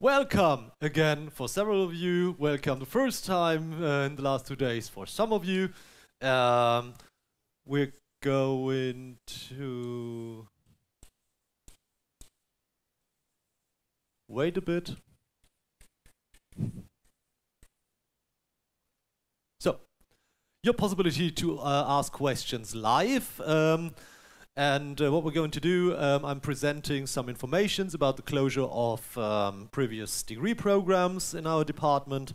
Welcome again for several of you. Welcome the first time in the last 2 days for some of you. We're going to wait a bit. So, your possibility to ask questions live. And what we're going to do, I'm presenting some information about the closure of previous degree programs in our department,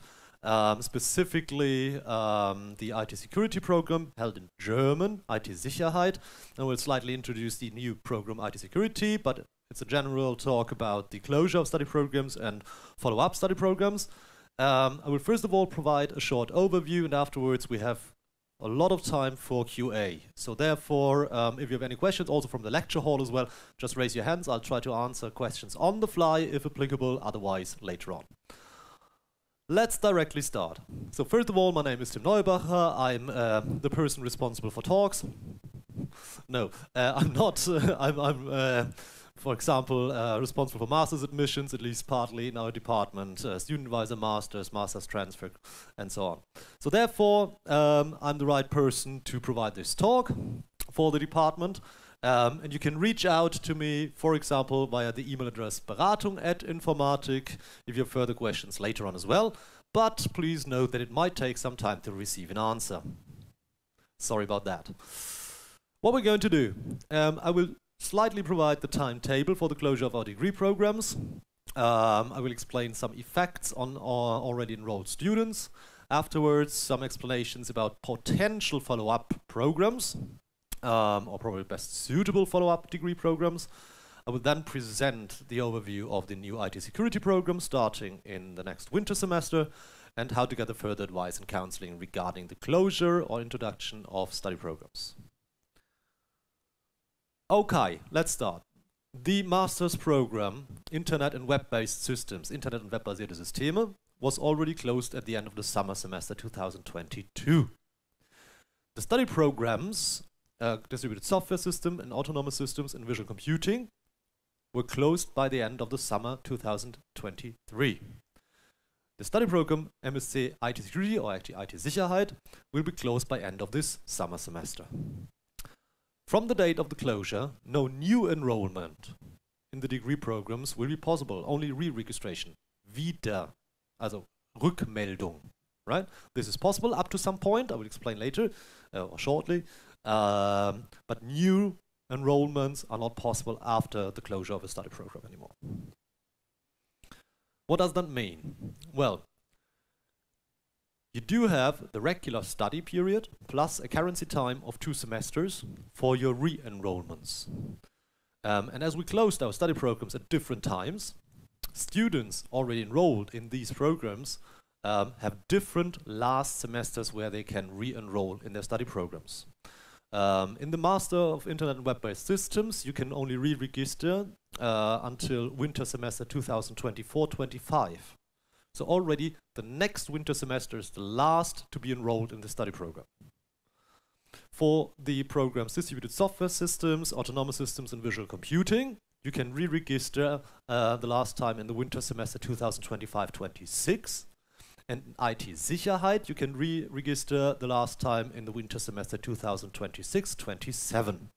specifically the IT security program held in German, IT Sicherheit. And we'll slightly introduce the new program IT security, but it's a general talk about the closure of study programs and follow-up study programs. I will first of all provide a short overview, and afterwards we have a lot of time for QA. So therefore, if you have any questions, also from the lecture hall as well, just raise your hands. I'll try to answer questions on the fly if applicable, otherwise later on. Let's directly start. So first of all, my name is Tim Neubacher. I'm the person responsible for talks. No, I'm not. I'm for example, responsible for master's admissions, at least partly in our department, student advisor master's transfer, and so on. So therefore, I'm the right person to provide this talk for the department. And you can reach out to me, for example, via the email address beratung@informatik if you have further questions later on as well. But please note that it might take some time to receive an answer. Sorry about that. What we're going to do, I will slightly provide the timetable for the closure of our degree programs. I will explain some effects on our already enrolled students. Afterwards, some explanations about potential follow-up programs, or probably best suitable follow-up degree programs. I will then present the overview of the new IT security program starting in the next winter semester and how to gather further advice and counseling regarding the closure or introduction of study programs. Okay, let's start. The master's program, Internet and Web-based Systems, Internet und webbasierte Systeme, was already closed at the end of the summer semester 2022. The study programs, Distributed Software System and Autonomous Systems and Visual Computing, were closed by the end of the summer 2023. The study program MSc IT Security or IT Sicherheit will be closed by end of this summer semester. From the date of the closure, no new enrollment in the degree programs will be possible, only re-registration. Wieder, also Rückmeldung, right? This is possible up to some point, I will explain later or shortly, but new enrollments are not possible after the closure of a study program anymore. What does that mean? Well, you do have the regular study period plus a currency time of 2 semesters for your re-enrollments. And as we closed our study programs at different times, students already enrolled in these programs have different last semesters where they can re-enroll in their study programs. In the Master of Internet and Web-based Systems, you can only re-register until winter semester 2024-25. So already the next winter semester is the last to be enrolled in the study program. For the programs Distributed Software Systems, Autonomous Systems and Visual Computing, you can re-register the last time in the winter semester 2025-26. And IT Sicherheit, you can re-register the last time in the winter semester 2026-27.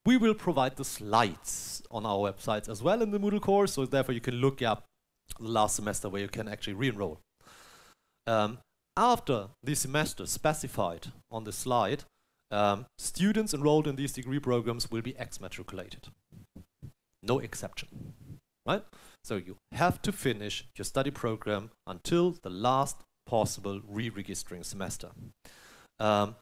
We will provide the slides on our websites as well in the Moodle course, so therefore you can look up the last semester where you can actually re-enroll. After the semester specified on the slide, students enrolled in these degree programs will be exmatriculated. No exception, right? So you have to finish your study program until the last possible re-registering semester. The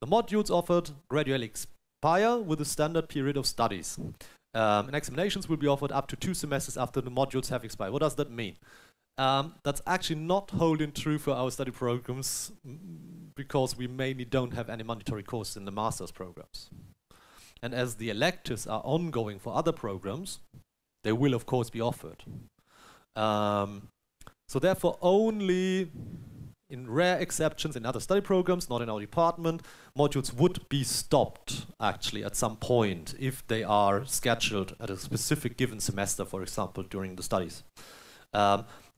modules offered gradually expire with a standard period of studies. And examinations will be offered up to 2 semesters after the modules have expired. What does that mean? That's actually not holding true for our study programs because we mainly don't have any mandatory courses in the master's programs. And as the electives are ongoing for other programs, they will of course be offered. So therefore only in rare exceptions in other study programs, not in our department, modules would be stopped actually at some point if they are scheduled at a specific given semester, for example, during the studies.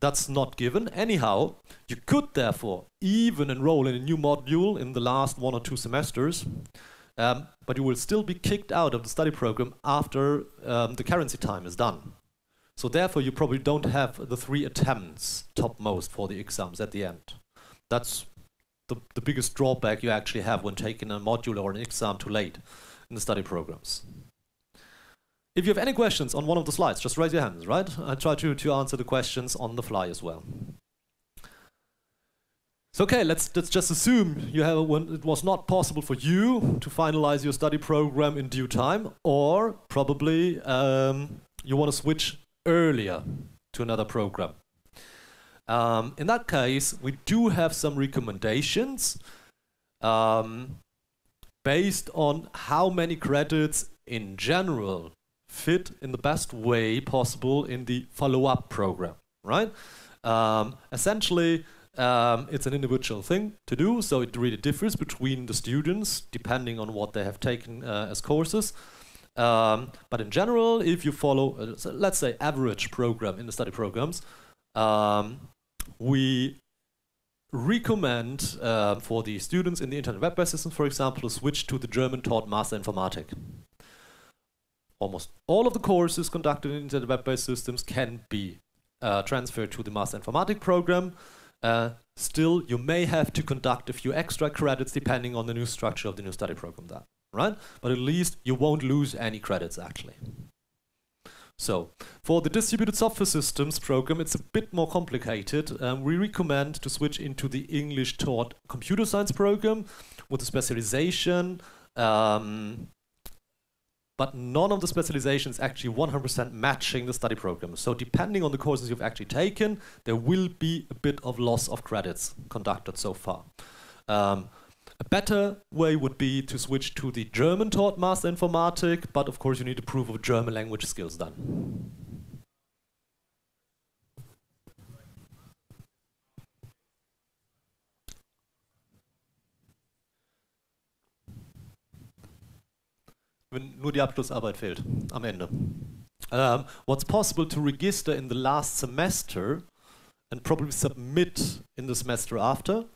That's not given. Anyhow, you could therefore even enroll in a new module in the last 1 or 2 semesters, but you will still be kicked out of the study program after the currency time is done. So therefore, you probably don't have the 3 attempts topmost for the exams at the end. That's the biggest drawback you actually have when taking a module or an exam too late in the study programs. If you have any questions on one of the slides, just raise your hands, right? I try to answer the questions on the fly as well. So okay, let's just assume you have it was not possible for you to finalize your study program in due time, or probably you want to switch earlier to another program. In that case, we do have some recommendations based on how many credits in general fit in the best way possible in the follow-up program, right? Essentially, it's an individual thing to do, so it really differs between the students depending on what they have taken as courses. But in general, if you follow, let's say, average program in the study programs, we recommend for the students in the Internet Web-based systems, for example, to switch to the German-taught Master Informatik. Almost all of the courses conducted in Internet Web-based systems can be transferred to the Master Informatik program. Still, you may have to conduct a few extra credits depending on the new structure of the new study program then, right? But at least you won't lose any credits actually. So, for the Distributed Software Systems program, it's a bit more complicated. We recommend to switch into the English-taught Computer Science program with a specialization, but none of the specializations actually 100% matching the study program. So depending on the courses you've actually taken, there will be a bit of loss of credits conducted so far. A better way would be to switch to the German-taught Master Informatik, but of course you need to prove of German language skills then. Wenn nur die Abschlussarbeit fehlt am Ende. What's possible to register in the last semester and probably submit in the semester after,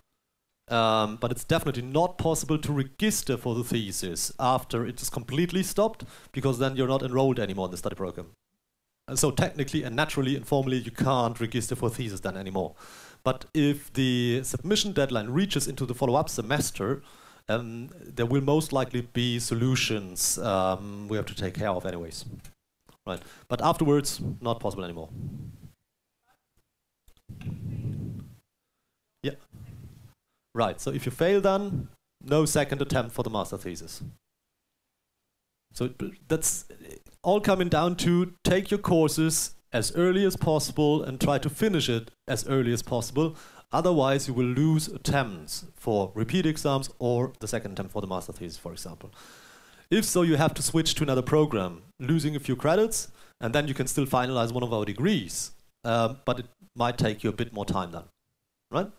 but it's definitely not possible to register for the thesis after it is completely stopped, because then you're not enrolled anymore in the study program. And so technically and naturally and formally you can't register for thesis then anymore. But if the submission deadline reaches into the follow-up semester, there will most likely be solutions we have to take care of anyways. Right. But afterwards, not possible anymore. Yeah. Right, so if you fail then, no second attempt for the master thesis. So that's all coming down to take your courses as early as possible and try to finish it as early as possible. Otherwise, you will lose attempts for repeat exams or the second attempt for the master thesis, for example. If so, you have to switch to another program, losing a few credits, and then you can still finalize one of our degrees. But it might take you a bit more time then, right?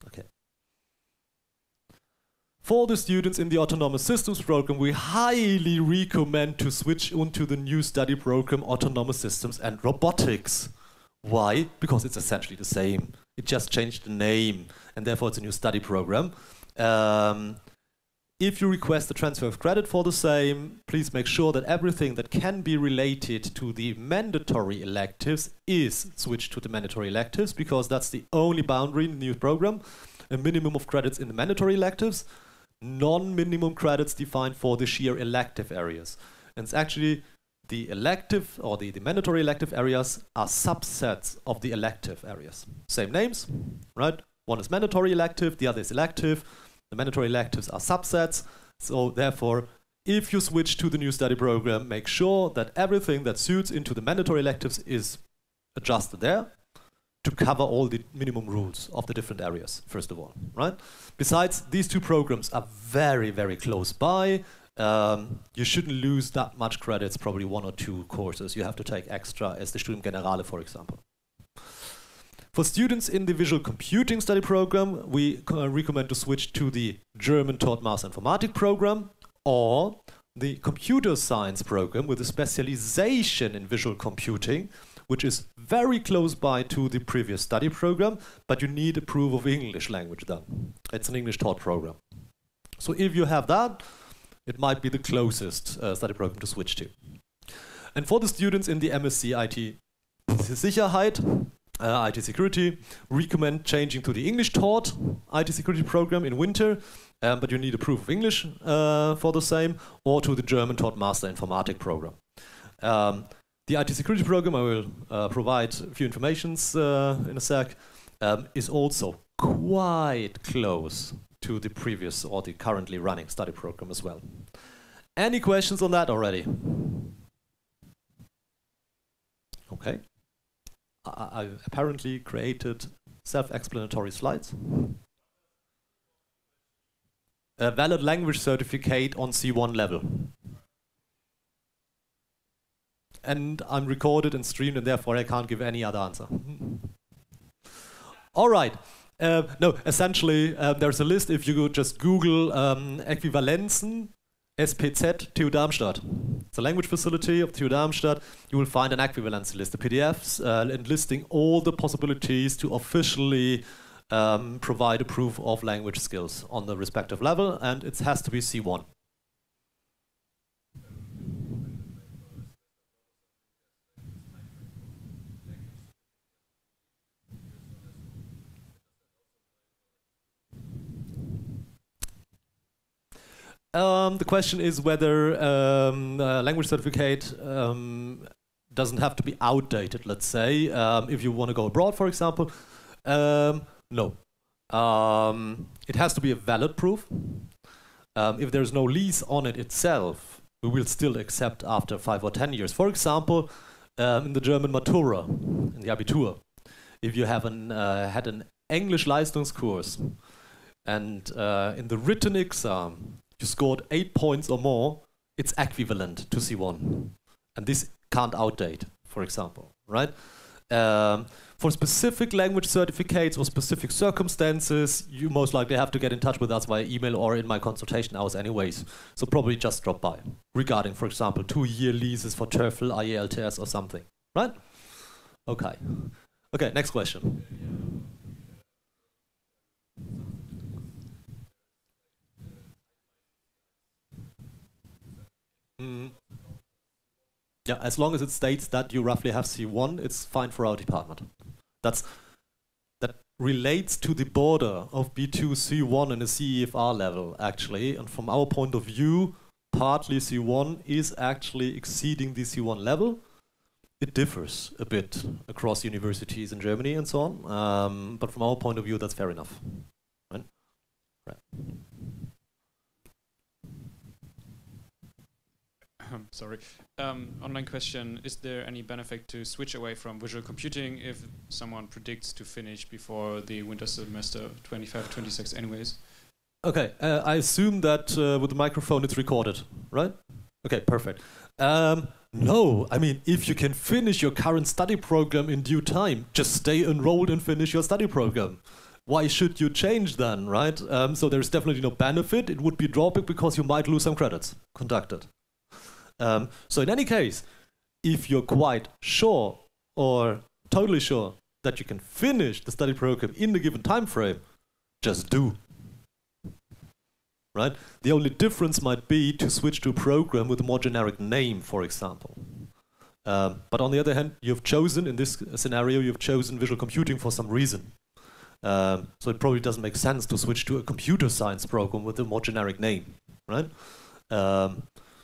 Okay. For the students in the Autonomous Systems program, we highly recommend to switch into the new study program, Autonomous Systems and Robotics. Why? Because it's essentially the same. It just changed the name, and therefore it's a new study program. If you request the transfer of credit for the same, please make sure that everything that can be related to the mandatory electives is switched to the mandatory electives, because that's the only boundary in the new program. A minimum of credits in the mandatory electives, non-minimum credits defined for the sheer elective areas. And it's actually the elective or the mandatory elective areas are subsets of the elective areas. Same names, right? One is mandatory elective, the other is elective. The mandatory electives are subsets. So therefore, if you switch to the new study program, make sure that everything that suits into the mandatory electives is adjusted there to cover all the minimum rules of the different areas, first of all, right? Besides, these two programs are very, very close by. You shouldn't lose that much credits, probably 1 or 2 courses you have to take extra as the Studium Generale, for example. For students in the visual computing study program, we recommend to switch to the German taught Master Informatik program or the computer science program with a specialization in visual computing, which is very close by to the previous study program, but you need a proof of English language then. It's an English taught program. So if you have that, it might be the closest study program to switch to. And for the students in the MSc IT Sicherheit, IT Security, recommend changing to the English taught IT Security program in winter, but you need a proof of English for the same, or to the German taught Master Informatik program. The IT Security program, I will provide a few informations in a sec, is also quite close to the previous or the currently running study program as well. Any questions on that already? Okay. I apparently created self-explanatory slides. A valid language certificate on C1 level. And I'm recorded and streamed, and therefore I can't give any other answer. All right. No, essentially, there's a list. If you just Google Äquivalenzen, SPZ, TU Darmstadt. It's a language facility of TU Darmstadt. You will find an equivalency list, the PDFs, enlisting all the possibilities to officially provide a proof of language skills on the respective level, and it has to be C1. The question is whether a language certificate doesn't have to be outdated, let's say, if you want to go abroad, for example. No. It has to be a valid proof. If there's no lease on it itself, we will still accept after 5 or 10 years. For example, in the German Matura, in the Abitur, if you have had an English Leistungskurs and in the written exam, you scored 8 points or more, it's equivalent to C1. And this can't outdate, for example, right? For specific language certificates or specific circumstances, you most likely have to get in touch with us via email or in my consultation hours anyways. So probably just drop by regarding, for example, 2-year leases for TOEFL, IELTS or something, right? Okay. Okay, next question. Yeah, as long as it states that you roughly have C1, it's fine for our department. That relates to the border of B2, C1 and a CEFR level, actually. And from our point of view, partly C1 is actually exceeding the C1 level. It differs a bit across universities in Germany and so on. But from our point of view, that's fair enough. Right? Right. Sorry. Online question, is there any benefit to switch away from visual computing if someone predicts to finish before the winter semester 25-26 anyways? Okay, I assume that with the microphone it's recorded, right? Okay, perfect. No, I mean, if you can finish your current study program in due time, just stay enrolled and finish your study program. Why should you change then, right? So there's definitely no benefit. It would be a drawback because you might lose some credits conducted. So in any case, if you're quite sure or totally sure that you can finish the study program in the given time frame, just do. Right? The only difference might be to switch to a program with a more generic name, for example. But on the other hand, you've chosen, in this scenario, you've chosen visual computing for some reason. So it probably doesn't make sense to switch to a computer science program with a more generic name, right?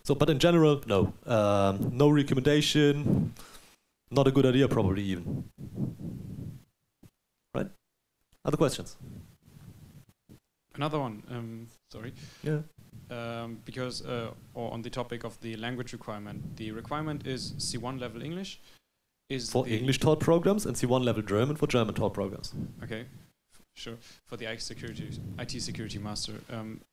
So, but in general, no. No recommendation. Not a good idea, probably even. Right? Other questions? Another one. Sorry. Yeah. Because, or on the topic of the language requirement, the requirement is C1 level English. Is for English taught programs and C1 level German for German taught programs. Okay. Sure. For the IT security master,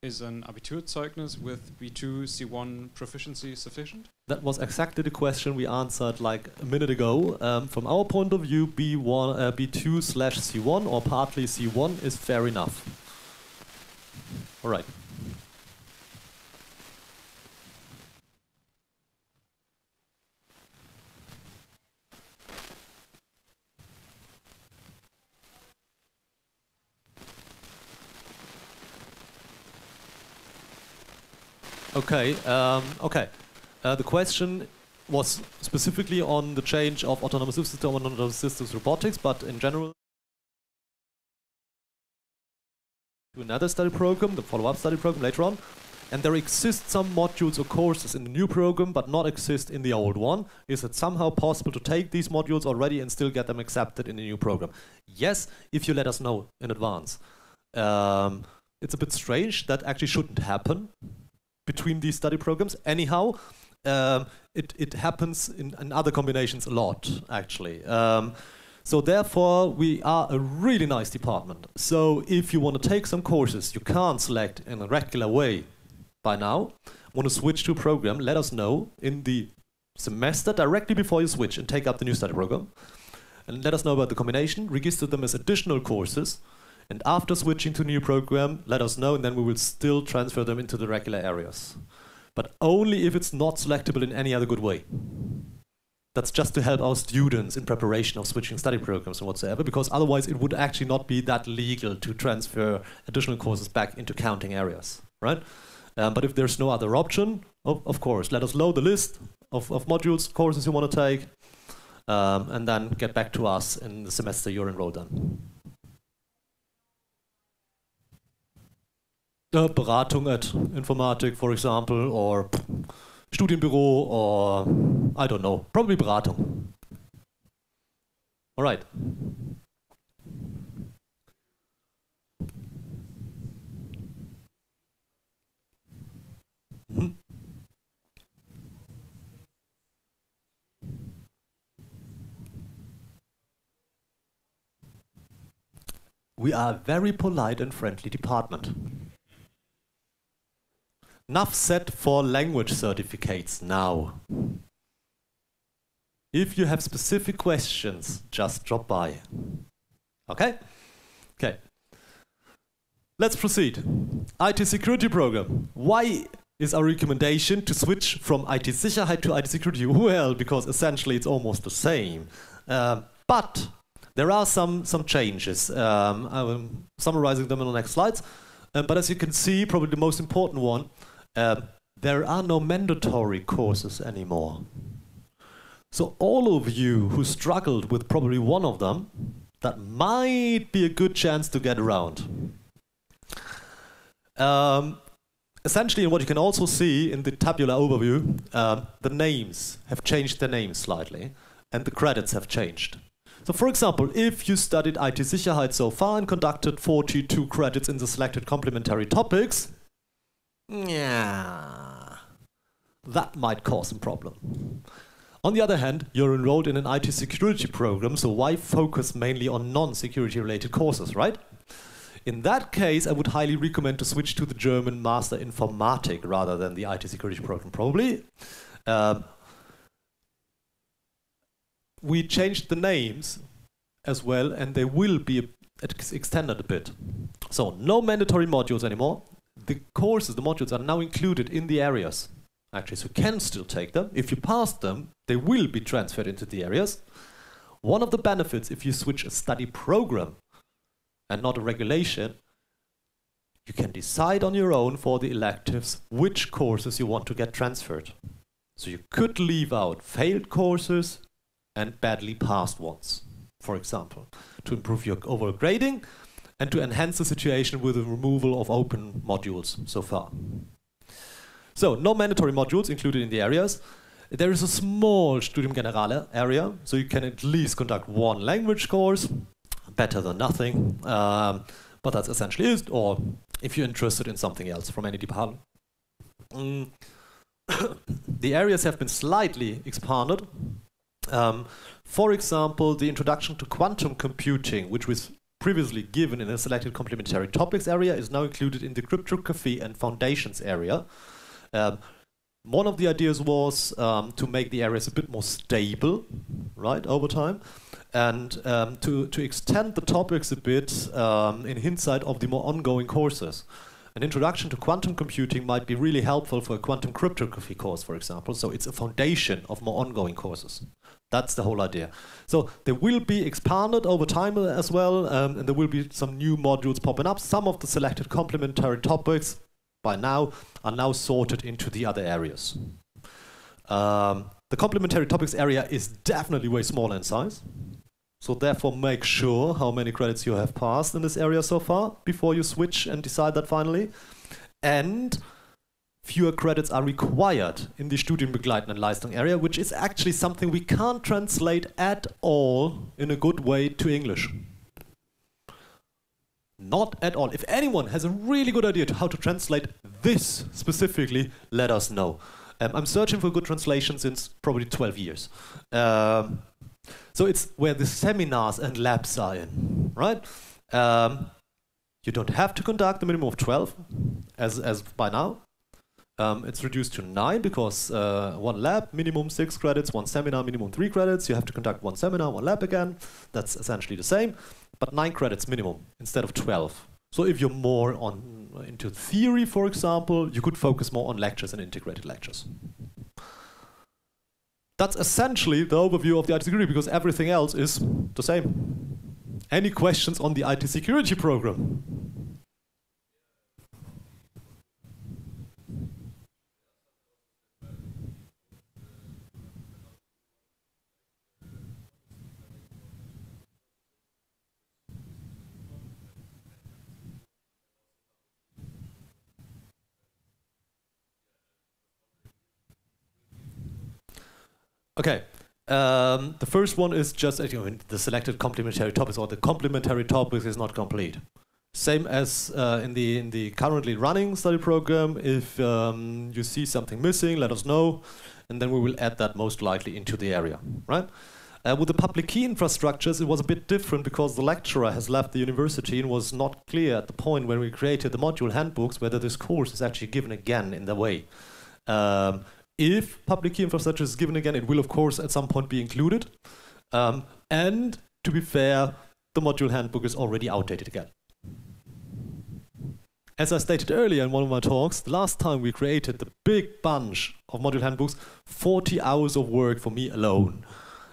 is an Abiturzeugnis with B2 C1 proficiency sufficient? That was exactly the question we answered like a minute ago. From our point of view, B2/C1 or partly C1 is fair enough. All right. Okay. The question was specifically on the change of autonomous systems to autonomous systems robotics, but in general, to another study program, the follow-up study program later on, and there exist some modules or courses in the new program, but not exist in the old one. Is it somehow possible to take these modules already and still get them accepted in the new program? Yes, if you let us know in advance. It's a bit strange. That actually shouldn't happen between these study programs. Anyhow, it happens in other combinations a lot, actually. So therefore, we are a really nice department. So if you want to take some courses you can't select in a regular way by now, want to switch to a program, let us know in the semester directly before you switch and take up the new study program. And let us know about the combination, register them as additional courses, and after switching to a new program, let us know, and then we will still transfer them into the regular areas. But only if it's not selectable in any other good way. That's just to help our students in preparation of switching study programs and whatsoever, because otherwise it would actually not be that legal to transfer additional courses back into counting areas, right? But if there's no other option, of course, let us know the list of modules, courses you want to take, and then get back to us in the semester you're enrolled in. Beratung at Informatik, for example, or Studienbüro, or I don't know, probably Beratung. All right. Mm-hmm. We are a very polite and friendly department. Enough said for language certificates now. If you have specific questions, just drop by. Okay? Okay. Let's proceed. IT security program. Why is our recommendation to switch from IT Sicherheit to IT security? Well, because essentially it's almost the same. But there are some changes. I'm summarizing them in the next slides. But as you can see, probably the most important one, there are no mandatory courses anymore. So all of you who struggled with probably one of them, that might be a good chance to get around. Essentially, what you can also see in the tabular overview, the names have changed their names slightly, and the credits have changed. So for example, if you studied IT Sicherheit so far and conducted 42 credits in the selected complementary topics, yeah, that might cause some problem. On the other hand, you're enrolled in an IT security program, so why focus mainly on non-security related courses, right? In that case, I would highly recommend to switch to the German Master Informatik rather than the IT security program, probably. We changed the names as well, and they will be extended a bit. So no mandatory modules anymore. The courses, the modules are now included in the areas. Actually, so you can still take them. If you pass them, they will be transferred into the areas. One of the benefits, if you switch a study program and not a regulation, you can decide on your own for the electives which courses you want to get transferred. So you could leave out failed courses and badly passed ones, for example, to improve your overall grading and to enhance the situation with the removal of open modules so far. So, no mandatory modules included in the areas. There is a small Studium Generale area, so you can at least conduct one language course, better than nothing, but that's essentially it, or if you're interested in something else from any department. The areas have been slightly expanded. For example, the introduction to quantum computing, which was previously given in a selected complementary topics area is now included in the cryptography and foundations area. One of the ideas was to make the areas a bit more stable, right, over time, and to extend the topics a bit in hindsight of the more ongoing courses. An introduction to quantum computing might be really helpful for a quantum cryptography course, for example, so it's a foundation of more ongoing courses. That's the whole idea. So they will be expanded over time as well, and there will be some new modules popping up. Some of the selected complementary topics by now are now sorted into the other areas. The complementary topics area is definitely way smaller in size. So therefore make sure how many credits you have passed in this area so far before you switch and decide that finally. And fewer credits are required in the Studienbegleitende Leistung area, which is actually something we can't translate at all in a good way to English. Not at all. If anyone has a really good idea to how to translate this specifically, let us know. I'm searching for good translation since probably 12 years. So it's where the seminars and labs are in, right? You don't have to conduct a minimum of 12, as by now. It's reduced to 9 because one lab, minimum 6 credits, one seminar, minimum 3 credits. You have to conduct one seminar, one lab again. That's essentially the same, but 9 credits minimum instead of 12. So if you're more into theory, for example, you could focus more on lectures and integrated lectures. That's essentially the overview of the IT security because everything else is the same. Any questions on the IT security program? Okay, the first one is just the selected complementary topics, or the complementary topics is not complete. Same as in the currently running study program. If you see something missing, let us know, and then we will add that most likely into the area, right? With the public key infrastructures, it was a bit different because the lecturer has left the university and was not clear at the point when we created the module handbooks whether this course is actually given again in the way. If public key infrastructure is given again, it will of course at some point be included. And to be fair, the module handbook is already outdated again. As I stated earlier in one of my talks, the last time we created the big bunch of module handbooks, 40 hours of work for me alone.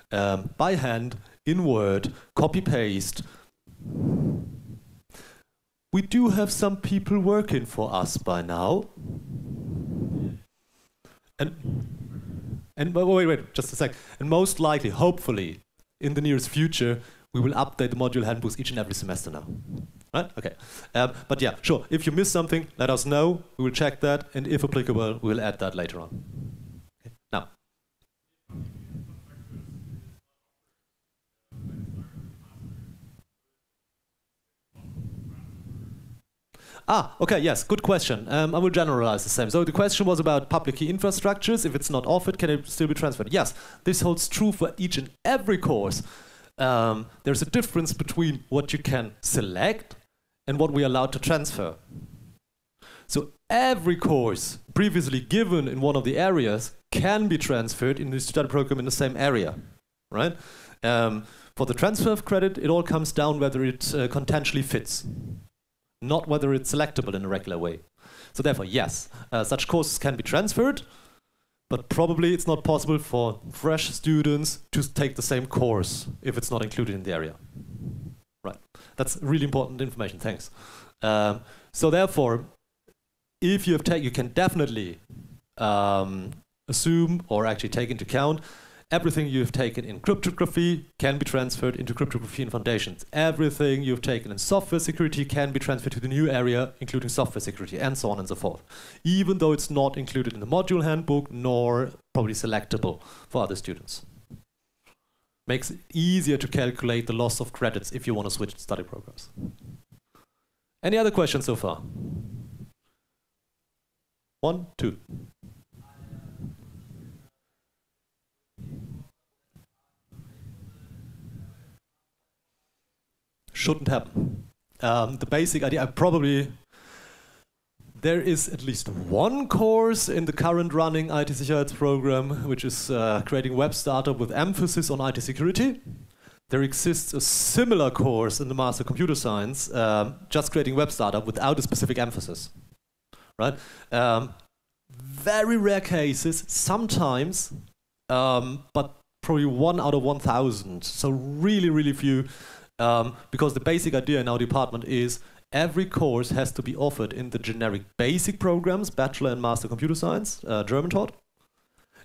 By hand, in Word, copy-paste. We do have some people working for us by now. And wait, just a sec. And most likely, hopefully, in the nearest future, we will update the module handbooks each and every semester now. Right? Okay. But yeah, sure. If you miss something, let us know. We will check that, and if applicable, we will add that later on. Okay. Now. Okay, yes, good question. I will generalize the same. So the question was about public key infrastructures. If it's not offered, can it still be transferred? Yes, this holds true for each and every course. There's a difference between what you can select and what we are allowed to transfer. So every course previously given in one of the areas can be transferred in the study program in the same area, right? For the transfer of credit, it all comes down whether it contextually fits, not whether it's selectable in a regular way. So therefore, yes, such courses can be transferred, but probably it's not possible for fresh students to take the same course if it's not included in the area. Right, that's really important information, thanks. So therefore, if you have taken, you can definitely assume or actually take into account everything you've taken in cryptography can be transferred into cryptography and foundations. Everything you've taken in software security can be transferred to the new area, including software security, and so on and so forth. Even though it's not included in the module handbook, nor probably selectable for other students. Makes it easier to calculate the loss of credits if you want to switch study programs. Any other questions so far? 1, 2. shouldn't happen. The basic idea, there is at least one course in the current running IT Sicherheitsprogram, which is creating web startup with emphasis on IT security. There exists a similar course in the Master Computer Science, just creating web startup without a specific emphasis, right? Very rare cases, sometimes, but probably 1 out of 1,000. So really, really few, because the basic idea in our department is every course has to be offered in the generic basic programs, Bachelor and Master Computer Science, German taught,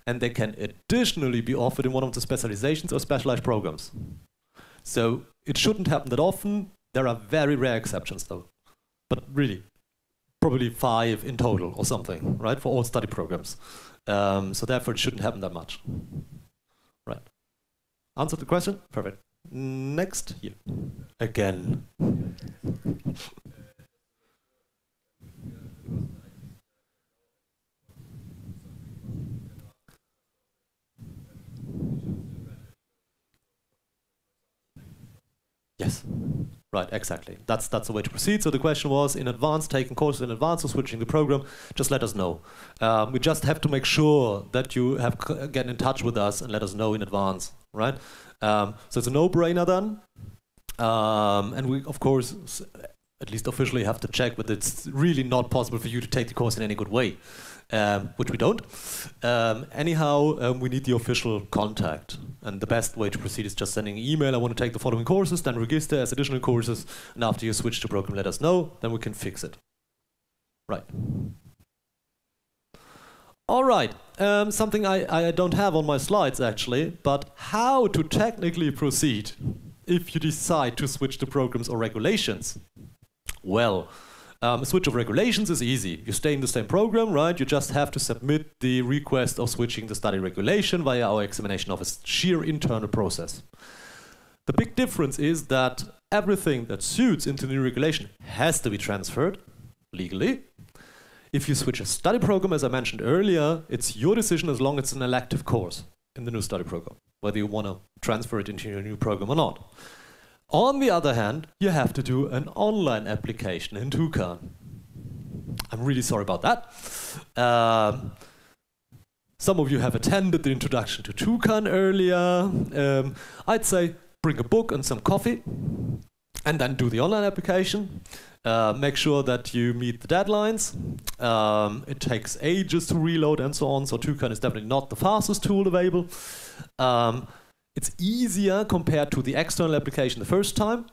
and they can additionally be offered in one of the specializations or specialized programs. So it shouldn't happen that often. There are very rare exceptions though, but really, probably 5 in total or something, right, for all study programs. So therefore it shouldn't happen that much. Right. Answered the question? Perfect. Next here. Again. Yes. Right, exactly. That's the way to proceed. So the question was, in advance, taking courses in advance or switching the program, just let us know. We just have to make sure that you have get in touch with us and let us know in advance, right? So it's a no-brainer then. And we, of course, at least officially have to check whether it's really not possible for you to take the course in any good way, which we don't. Anyhow, we need the official contact. And the best way to proceed is just sending an email. I want to take the following courses, then register as additional courses. And after you switch the program, let us know. Then we can fix it. Right. All right. Something I don't have on my slides, actually. But how to technically proceed if you decide to switch the programs or regulations? Well, a switch of regulations is easy. You stay in the same program, right? You just have to submit the request of switching the study regulation via our examination office. Sheer internal process. The big difference is that everything that suits into the new regulation has to be transferred legally. If you switch a study program, as I mentioned earlier, it's your decision as long as it's an elective course in the new study program, whether you want to transfer it into your new program or not. On the other hand, you have to do an online application in TUCAN. I'm really sorry about that. Some of you have attended the introduction to TUCAN earlier. I'd say bring a book and some coffee and then do the online application. Make sure that you meet the deadlines. It takes ages to reload and so on, so TUCAN is definitely not the fastest tool available. It's easier compared to the external application the first time.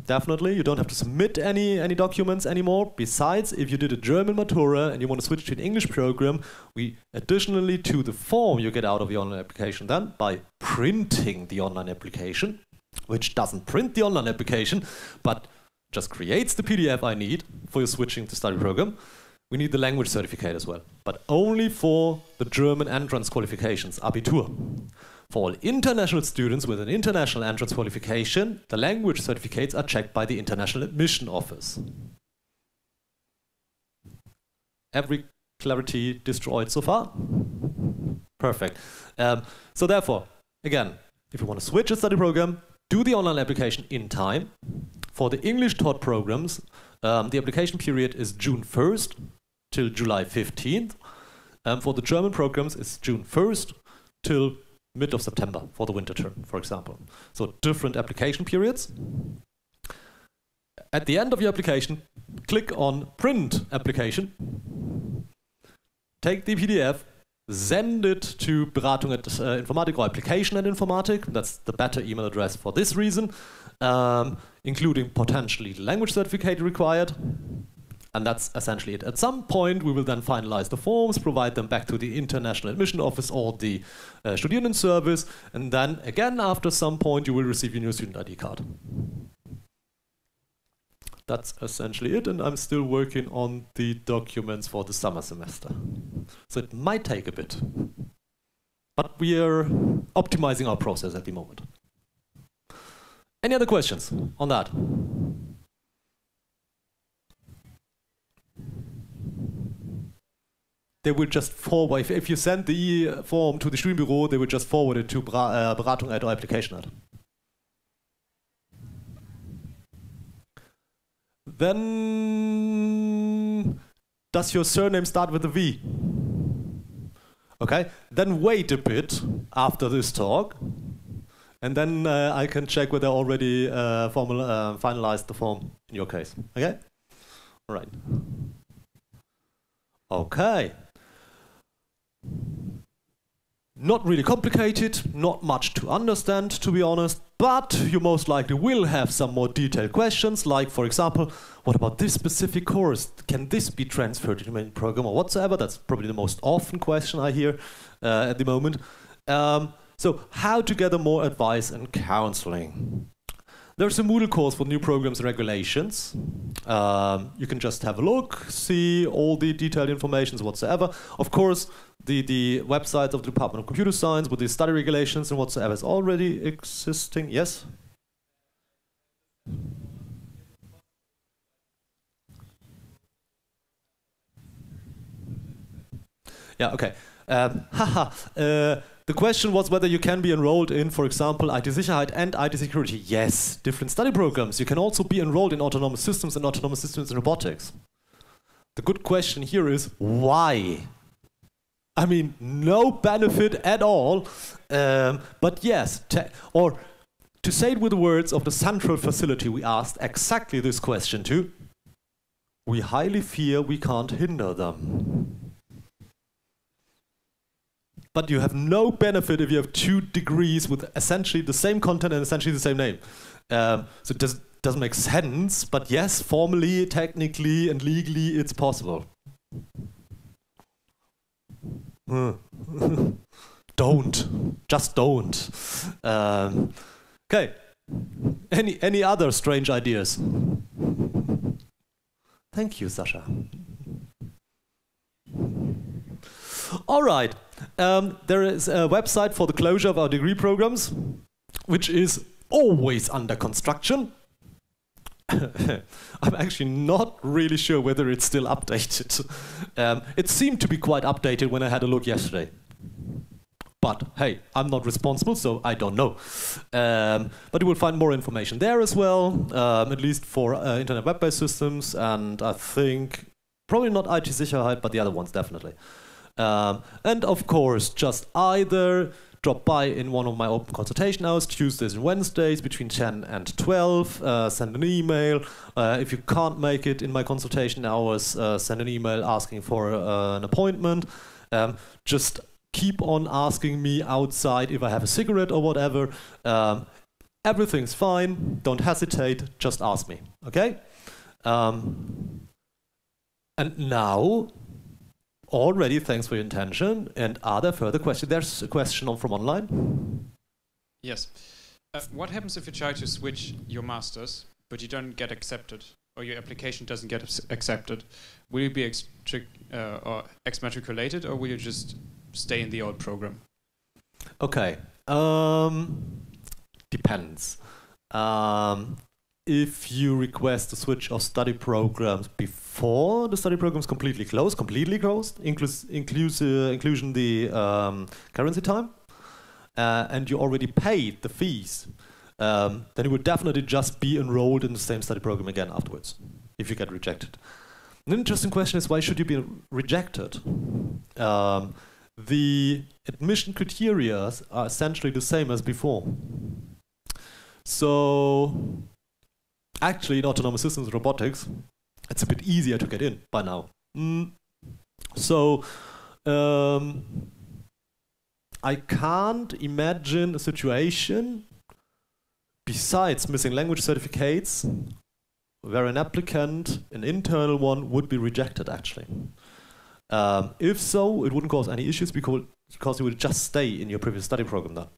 Definitely, you don't have to submit any documents anymore. Besides, if you did a German Matura and you want to switch to an English program, we additionally to the form you get out of the online application then, by printing the online application, which doesn't print the online application, but just creates the PDF I need for your switching to study program. We need the language certificate as well, but only for the German entrance qualifications, Abitur. For all international students with an international entrance qualification, the language certificates are checked by the International Admission Office. Every clarity destroyed so far? Perfect. So therefore, again, if you want to switch a study program, do the online application in time. For the English taught programs, the application period is June 1st till July 15th. For the German programs, it's June 1st till mid of September for the winter term, for example. So different application periods. At the end of your application, click on Print Application. Take the PDF, send it to Beratung at Informatik or Application at Informatik. That's the better email address for this reason, including potentially the language certificate required. And that's essentially it. At some point, we will then finalize the forms, provide them back to the International Admission Office or the Studierendenservice, and then again, after some point, you will receive your new student ID card. That's essentially it, and I'm still working on the documents for the summer semester. So it might take a bit, but we are optimizing our process at the moment. Any other questions on that? They will just forward, if you send the form to the Studienbüro, they will just forward it to Beratung at or Application at. then does your surname start with a V? Okay, then wait a bit after this talk, and then I can check whether I already finalized the form in your case. Okay? All right. Okay. Not really complicated, not much to understand, to be honest, but you most likely will have some more detailed questions, like, for example, what about this specific course? Can this be transferred to the main program or whatsoever? That's probably the most often question I hear at the moment. So, how to gather more advice and counseling? There's a Moodle course for new programs and regulations. You can just have a look, see all the detailed information whatsoever. Of course, the website of the Department of Computer Science with the study regulations and whatsoever is already existing. Yes? Yeah, okay. The question was whether you can be enrolled in, for example, IT-Sicherheit and IT-Security. Yes, different study programs. You can also be enrolled in autonomous systems and autonomous systems in robotics. The good question here is, why? I mean, no benefit at all, but yes, or to say it with the words of the central facility we asked exactly this question to, we highly fear we can't hinder them. But you have no benefit if you have 2 degrees with essentially the same content and essentially the same name. So it doesn't make sense, but yes, formally, technically, and legally, it's possible. Don't. Just don't. Okay. Any other strange ideas? Thank you, Sasha. All right. There is a website for the closure of our degree programs, which is always under construction. I'm actually not really sure whether it's still updated. It seemed to be quite updated when I had a look yesterday. But hey, I'm not responsible, so I don't know. But you will find more information there as well, at least for internet web-based systems, and I think probably not IT-Sicherheit, but the other ones definitely. And of course, just either drop by in one of my open consultation hours, Tuesdays and Wednesdays between 10 and 12, send an email. If you can't make it in my consultation hours, send an email asking for an appointment. Just keep on asking me outside if I have a cigarette or whatever. Everything's fine, don't hesitate, just ask me, okay? And now, already, thanks for your attention. And are there further questions? There's a question from online. Yes. What happens if you try to switch your masters, but you don't get accepted, or your application doesn't get accepted? Will you be exmatriculated, or will you just stay in the old program? Okay. Depends. If you request a switch of study programs before the study program is completely closed, inclusion the currency time, and you already paid the fees, then you would definitely just be enrolled in the same study program again afterwards, if you get rejected. An interesting question is, why should you be rejected? The admission criteria are essentially the same as before. So, actually, in autonomous systems and robotics, it's a bit easier to get in by now. So, I can't imagine a situation, besides missing language certificates, where an applicant, an internal one, would be rejected, actually. If so, it wouldn't cause any issues because you would just stay in your previous study program then.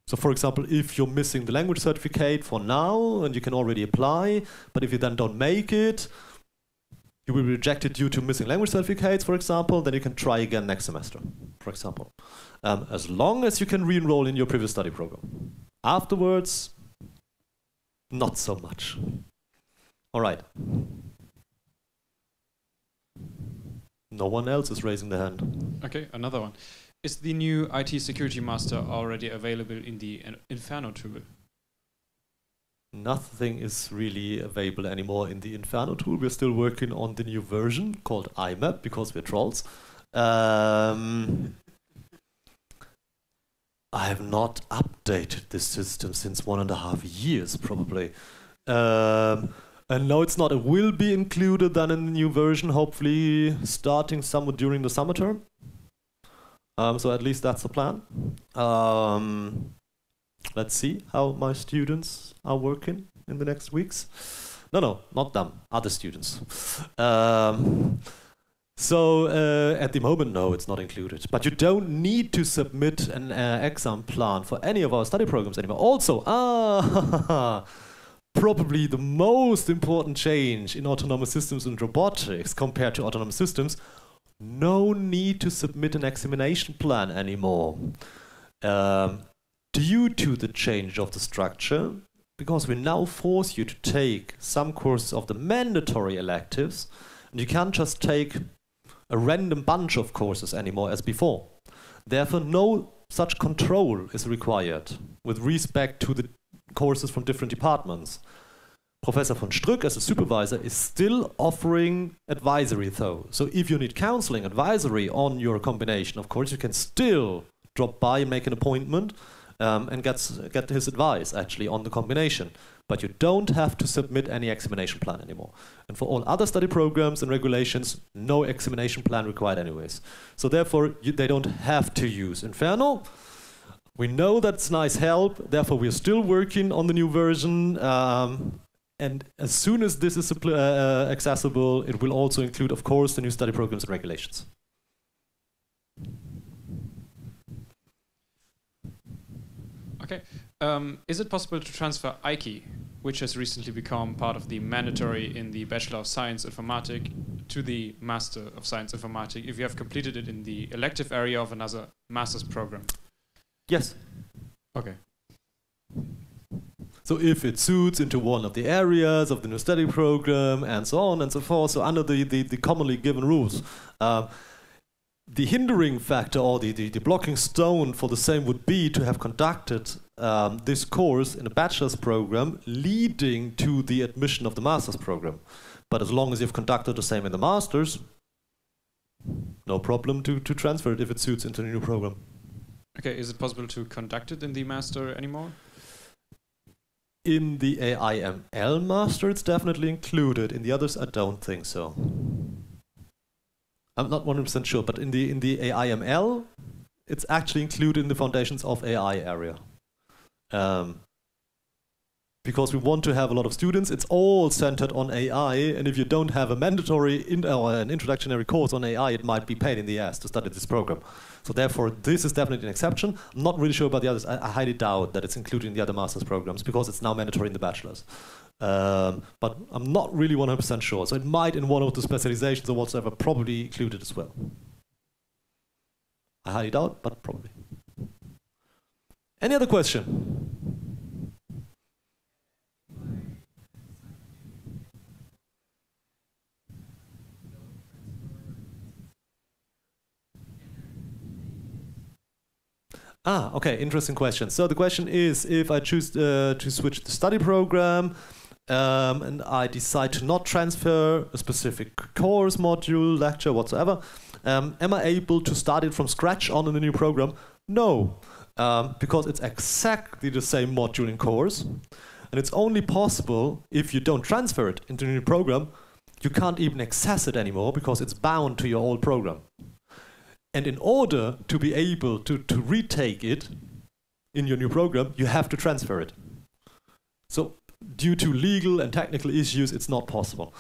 So for example, if you're missing the language certificate for now and you can already apply, but if you then don't make it, you will be rejected due to missing language certificates, for example, then you can try again next semester, for example. As long as you can re-enroll in your previous study program. Afterwards, not so much. All right. No one else is raising their hand. Okay, another one. Is the new IT Security Master already available in the Inferno tool? nothing is really available anymore in the Inferno tool. We're still working on the new version called IMAP because we're trolls. I have not updated this system since 1.5 years, probably. And no, it's not. It will be included then in the new version, hopefully starting somewhat during the summer term. So at least that's the plan. Let's see how my students are working in the next weeks. No, not them, other students. So at the moment, no, it's not included. But you don't need to submit an exam plan for any of our study programs anymore. Also, probably the most important change in autonomous systems and robotics compared to autonomous systems, no need to submit an examination plan anymore. Due to the change of the structure, because we now force you to take some courses of the mandatory electives, and you can't just take a random bunch of courses anymore as before. Therefore, no such control is required with respect to the courses from different departments. Professor von Strück, as a supervisor, is still offering advisory though. So if you need counseling advisory on your combination, of course, you can still drop by and make an appointment and get his advice actually on the combination. But you don't have to submit any examination plan anymore. And for all other study programs and regulations, no examination plan required anyways. So therefore, they don't have to use Inferno. We know that's nice help, therefore we're still working on the new version. And as soon as this is accessible, it will also include, of course, the new study programs and regulations. Okay. Is it possible to transfer IKI, which has recently become part of the mandatory in the Bachelor of Science Informatics, to the Master of Science Informatics if you have completed it in the elective area of another master's program? Yes. Okay. So if it suits into one of the areas of the new study program and so on and so forth, so under the commonly given rules, the hindering factor or the blocking stone for the same would be to have conducted this course in a bachelor's program leading to the admission of the master's program. But as long as you've conducted the same in the master's, no problem to transfer it if it suits into the new program. Okay, is it possible to conduct it in the master anymore? In the AIML master, it's definitely included. In the others, I don't think so. I'm not 100% sure, but in the AIML, it's actually included in the Foundations of AI area. Because we want to have a lot of students, it's all centered on AI, and if you don't have a mandatory or an introductory course on AI, it might be pain in the ass to study this program. So therefore, this is definitely an exception. I'm not really sure about the others. I highly doubt that it's included in the other master's programs because it's now mandatory in the bachelor's. But I'm not really 100% sure. So it might, in one of the specializations or whatsoever, probably included as well. I highly doubt, but probably. Any other question? Okay, interesting question. So the question is, if I choose to switch the study program and I decide to not transfer a specific course, module, lecture, whatsoever, am I able to start it from scratch on in the new program? No, because it's exactly the same module and course, and it's only possible if you don't transfer it into the new program. You can't even access it anymore because it's bound to your old program. And in order to be able to retake it in your new program, you have to transfer it. So due to legal and technical issues, it's not possible.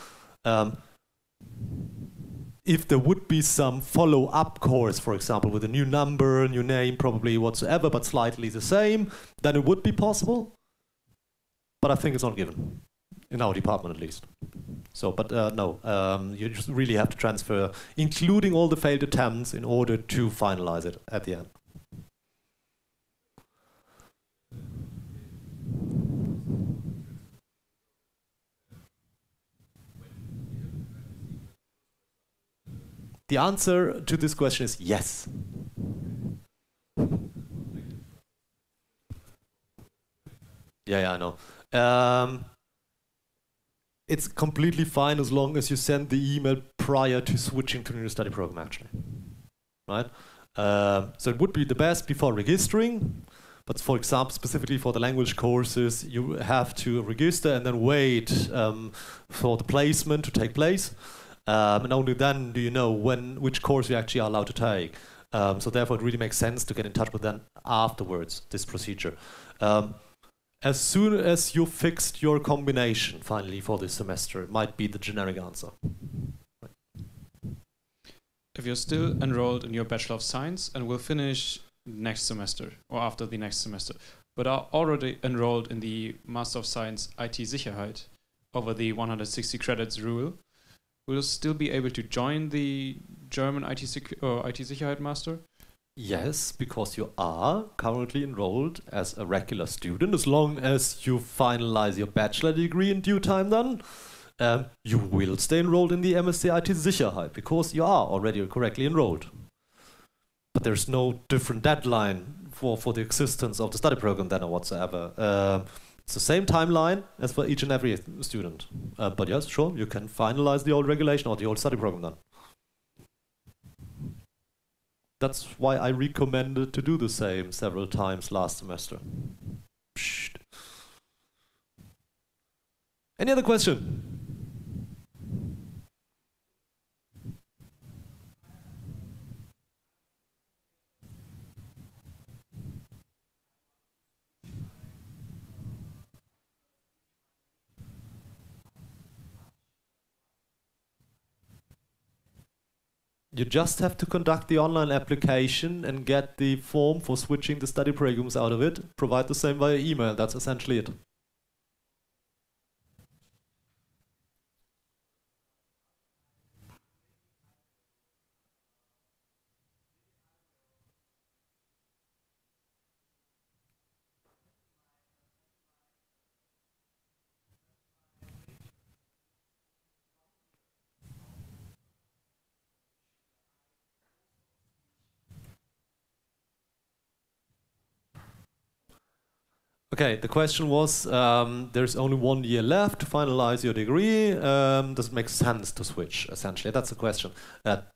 If there would be some follow-up course, for example, with a new number, new name, probably whatsoever, but slightly the same, then it would be possible. But I think it's not given, in our department at least. So, but no, you just really have to transfer, including all the failed attempts, in order to finalize it at the end. The answer to this question is yes. Yeah, I know. It's completely fine as long as you send the email prior to switching to the new study program, actually. Right? So it would be the best before registering, but for example, specifically for the language courses, you have to register and then wait for the placement to take place. And only then do you know which course you actually are allowed to take. So therefore, it really makes sense to get in touch with them afterwards, this procedure. As soon as you fixed your combination, finally, for this semester, it might be the generic answer. If you're still enrolled in your Bachelor of Science and will finish next semester or after the next semester, but are already enrolled in the Master of Science IT Sicherheit over the 160 credits rule, will you still be able to join the German IT Sicherheit Master? Yes, because you are currently enrolled as a regular student. As long as you finalize your bachelor degree in due time, then you will stay enrolled in the MSc IT Sicherheit because you are already correctly enrolled. But there's no different deadline for the existence of the study program then or whatsoever. It's the same timeline as for each and every student. But yes, sure, you can finalize the old regulation or the old study program then. That's why I recommended to do the same several times last semester. Psst. Any other question? You just have to conduct the online application and get the form for switching the study programs out of it. Provide the same via email. That's essentially it. Okay, the question was, there's only 1 year left to finalize your degree. Does it make sense to switch, essentially? That's the question.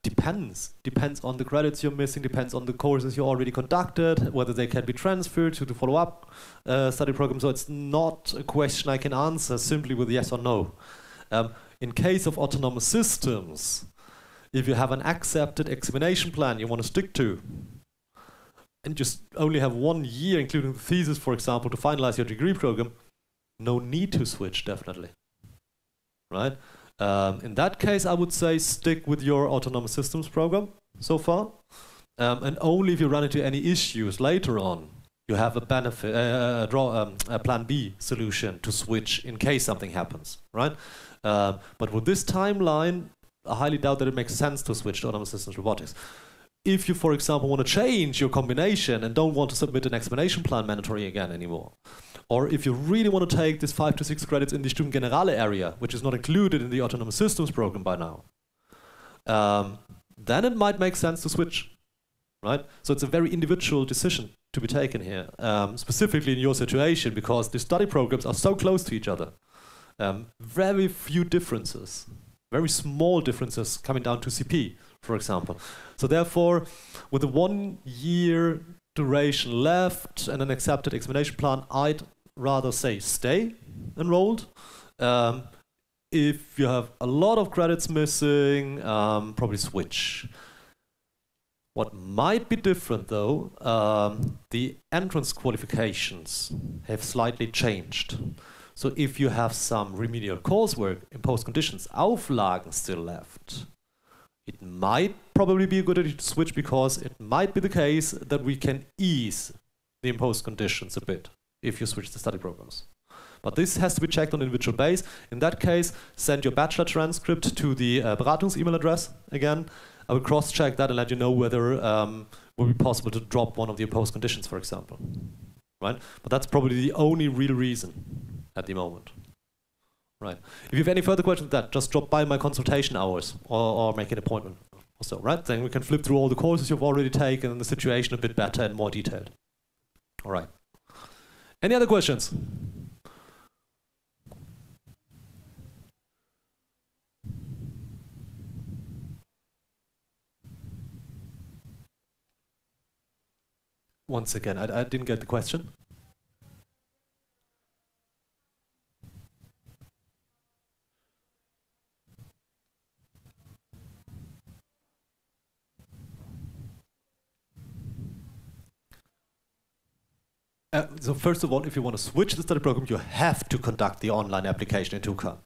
Depends. Depends on the credits you're missing, depends on the courses you already conducted, whether they can be transferred to the follow-up study program. So it's not a question I can answer simply with yes or no. In case of autonomous systems, if you have an accepted examination plan you want to stick to, and just only have 1 year, including the thesis, for example, to finalize your degree program, no need to switch, definitely. Right? In that case, I would say stick with your autonomous systems program so far. And only if you run into any issues later on, you have a benefit, a plan B solution to switch in case something happens. Right? But with this timeline, I highly doubt that it makes sense to switch to autonomous systems robotics. If you, for example, want to change your combination and don't want to submit an examination plan mandatory again anymore, or if you really want to take this 5 to 6 credits in the Studiengenerale area, which is not included in the autonomous systems program by now, then it might make sense to switch, right? So it's a very individual decision to be taken here, specifically in your situation, because the study programs are so close to each other. Very few differences, very small differences coming down to CP, for example. So therefore, with a 1 year duration left and an accepted examination plan, I'd rather say stay enrolled. If you have a lot of credits missing, probably switch. What might be different though, the entrance qualifications have slightly changed. So if you have some remedial coursework, imposed conditions, Auflagen still left, it might probably be a good idea to switch, because it might be the case that we can ease the imposed conditions a bit if you switch the study programs. But this has to be checked on an individual base. In that case, send your bachelor transcript to the Beratungs email address again. I will cross-check that and let you know whether it will be possible to drop one of the imposed conditions, for example. Right? But that's probably the only real reason at the moment. Right. If you have any further questions on that, just drop by my consultation hours or make an appointment or so, right? Then we can flip through all the courses you've already taken and the situation a bit better and more detailed. All right. Any other questions? Once again, I didn't get the question. So first of all, if you want to switch the study program, you have to conduct the online application in Toucan.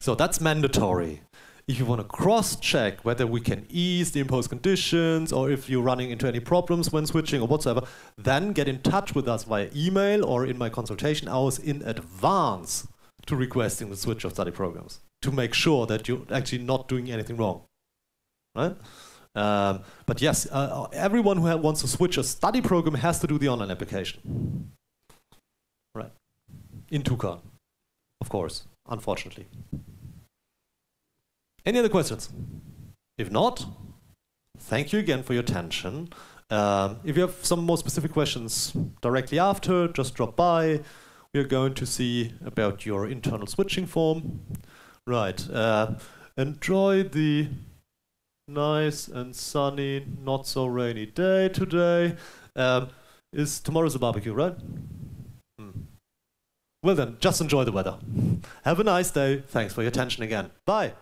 So that's mandatory. If you want to cross-check whether we can ease the imposed conditions or if you're running into any problems when switching or whatsoever, then get in touch with us via email or in my consultation hours in advance to requesting the switch of study programs to make sure that you're actually not doing anything wrong. Right? But yes, everyone who wants to switch a study program has to do the online application. Right. In Toucan, of course, unfortunately. Any other questions? If not, thank you again for your attention. If you have some more specific questions directly after, just drop by. We are going to see about your internal switching form. Right. Enjoy the nice and sunny, not so rainy day today. Tomorrow's a barbecue, right? Well then, just enjoy the weather. Have a nice day. Thanks for your attention again. Bye.